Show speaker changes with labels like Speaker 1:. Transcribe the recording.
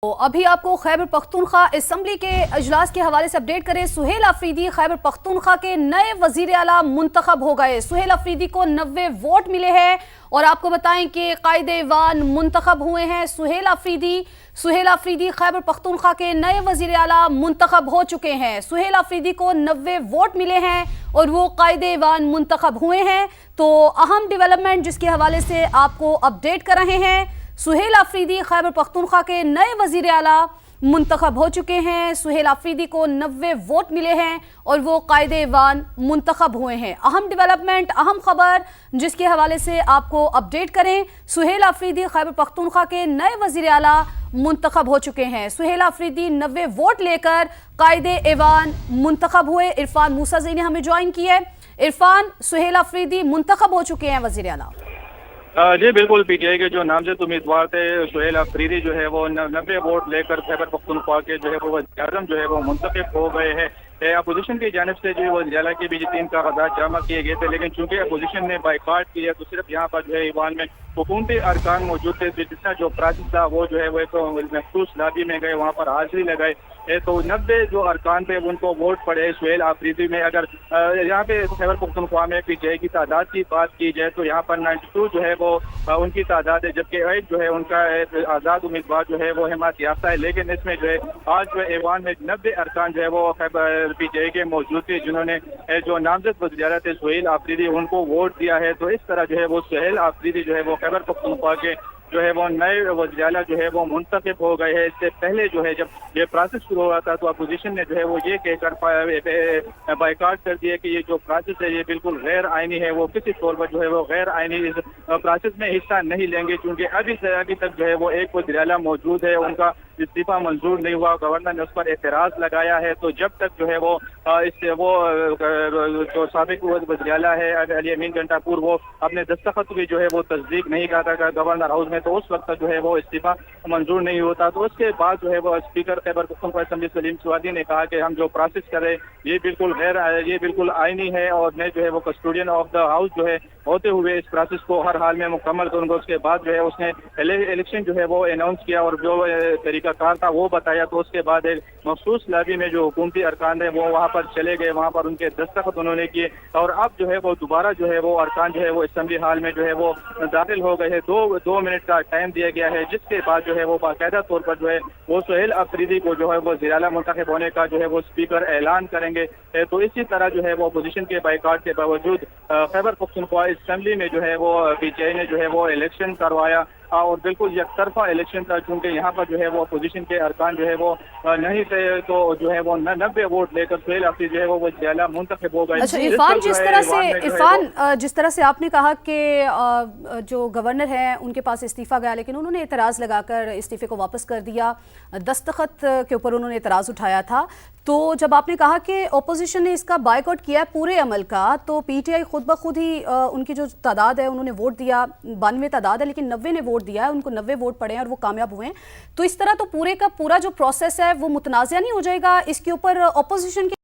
Speaker 1: तो अभी आपको खैबर पख्तूनख्वा असम्बली के अजलास के हवाले से अपडेट करें। सुहेल अफरीदी खैबर पख्तूनख्वा के नए वजीर आला मुंतखब हो गए। सुहेल अफरीदी को 90 वोट मिले हैं और आपको बताएं कि कायदे-ए-वान मुंतखब हुए हैं। सुहेल अफरीदी खैबर पख्तूनख्वा के नए वजीर आला मुंतखब हो चुके हैं। सुहेल अफरीदी को 90 वोट मिले हैं और वो कायदे-ए-वान मुंतखब हुए हैं। तो अहम डेवलपमेंट जिसके हवाले से आपको अपडेट कर रहे हैं। सुहेल अफरीदी खैबर पख्तूनख्वा के नए वजीर आला मुंतखब हो चुके हैं। सुहेल अफरीदी को 90 वोट मिले हैं और वो कायदे-ए-वान मुंतखब हुए हैं। अहम डेवलपमेंट, अहम खबर जिसके हवाले से आपको अपडेट करें। सुहेल अफरीदी खैबर पख्तूनख्वा के नए वजीर आला मुंतखब हो चुके हैं। सुहेल अफरीदी 90 वोट लेकर कायदे-ए-वान मुंतखब हुए। इरफान मूसा ज़ई ने हमें ज्वाइन किया है। इरफान, सुहेल अफरीदी मुंतखब हो चुके हैं वजीर आला।
Speaker 2: जी बिल्कुल, पीटीआई के जो नामजद उम्मीदवार थे सुहेल अफरीदी जो है वो 90 वोट लेकर खैबर पख्तूनख्वा के जो है वो वज़ीर-ए-आज़म जो है वो मुंतखब हो गए हैं। अपोजिशन की जानिब से जो वज़ीर-ए-आला के भी 3 कागजात जमा किए गए थे, लेकिन चूंकि अपोजिशन ने बाइकआउट किया तो सिर्फ यहाँ पर जो है ईवान में हुकूमती अरकान मौजूद थे। जितना जो प्रोसेस था वो जो है वो एक मखसूस लाबी में गए, वहाँ पर हाजिरी लगाए। तो 90 जो अरकान थे उनको वोट पड़े सुहेल अफरीदी में। अगर यहाँ पे खैबर पख्तूनख्वा में पीटीआई की तादाद की बात की जाए तो यहाँ पर 92 जो है वो उनकी तादाद है, जबकि एक जो है उनका आज़ाद उम्मीदवार जो है वो हिमायत याफ्ता है। लेकिन इसमें जो है आज जो ऐवान में 90 अरकान जो है वो खैबर पीटीआई के मौजूद थे, जिन्होंने जो नामजद वज़ीर थे सुहेल अफरीदी उनको वोट दिया है। तो इस तरह जो है वो सुहेल अफरीदी जो है वो खैबर पख्तूनख्वा के जो है वो नए वज़ीर आला जो है वो मुंतखब हो गए हैं। इससे पहले जो है जब ये प्रोसेस शुरू हुआ था तो अपोजिशन ने जो है वो ये कहकर बाइकआउट कर दिया कि ये जो प्रोसेस है ये बिल्कुल गैर आइनी है। वो किसी तौर पर जो है वो गैर आइनी इस प्रोसेस में हिस्सा नहीं लेंगे, क्योंकि अभी तक जो है वो एक वज़ीर आला मौजूद है, उनका इस्तीफा मंजूर नहीं हुआ। गवर्नर ने उस पर एतराज़ लगाया है। तो जब तक जो है वो जो साबिक वज़ीर आला है अली अमीन गंडापुर वो अपने दस्तखत भी जो है वो तस्दीक नहीं करता था गवर्नर हाउस में, तो उस वक्त जो है वो इस्तीफा मंजूर नहीं होता। तो उसके बाद जो है वो स्पीकर खैबर पख्तूनख्वा असेंबली सलीम सुवादी ने कहा कि हम जो प्रोसेस कर रहे ये बिल्कुल आइनी है और मैं जो है वो कस्टोडियन ऑफ द हाउस जो है होते हुए इस प्रोसेस को हर हाल में मुकम्मल करूंगा। उसके बाद जो है उसने इलेक्शन जो है वो अनाउंस किया और जो तरीकाकार था वो बताया। तो उसके बाद एक मखसूस लाबी में जो हुकूमती अरकान है वो वहाँ पर चले गए, वहाँ पर उनके दस्तखत उन्होंने किए और अब जो है वो दोबारा जो है वो अरकान जो है वो असेंबली हाल में जो है वो दाखिल हो गए हैं। दो मिनट का टाइम दिया गया है, जिसके बाद जो है वो बाकायदा तौर पर जो है वो सुहेल अफरीदी को जो है वो वज़ीर आला मुंतखब होने का जो है वो स्पीकर ऐलान करेंगे। तो इसी तरह जो है वो अपोजिशन के बाइकआउट के बावजूद खैबर पख्तूनख्वा असेंबली में जो है वो पीटीआई ने जो है वो इलेक्शन करवाया और बिल्कुल एकतरफा इलेक्शन था, क्योंकि यहाँ पर जो है वो अपोजिशन के अरकान जो है वो नहीं थे। तो जो है वो 90 वोट लेकर सुहेल अफरीदी जो है वो वज़ीर आला मुंतखब हो गए।
Speaker 1: अच्छा इरफान, जिस तरह से आपने कहा कि जो गवर्नर है उनके पास इस्तीफा गया, लेकिन उन्होंने एतराज़ लगाकर इस्तीफे को वापस कर दिया, दस्तखत के ऊपर उन्होंने एतराज़ उठाया था। तो जब आपने कहा कि अपोजिशन ने इसका बायकॉट किया है पूरे अमल का, तो पीटीआई खुद ब खुद ही उनकी जो तादाद है उन्होंने वोट दिया, 92 तादाद है लेकिन 90 ने वोट दिया है, उनको 90 वोट पड़े हैं और वो कामयाब हुए हैं। तो इस तरह तो पूरे का पूरा जो प्रोसेस है वो मुतनाज़ा नहीं हो जाएगा? इसके ऊपर अपोजिशन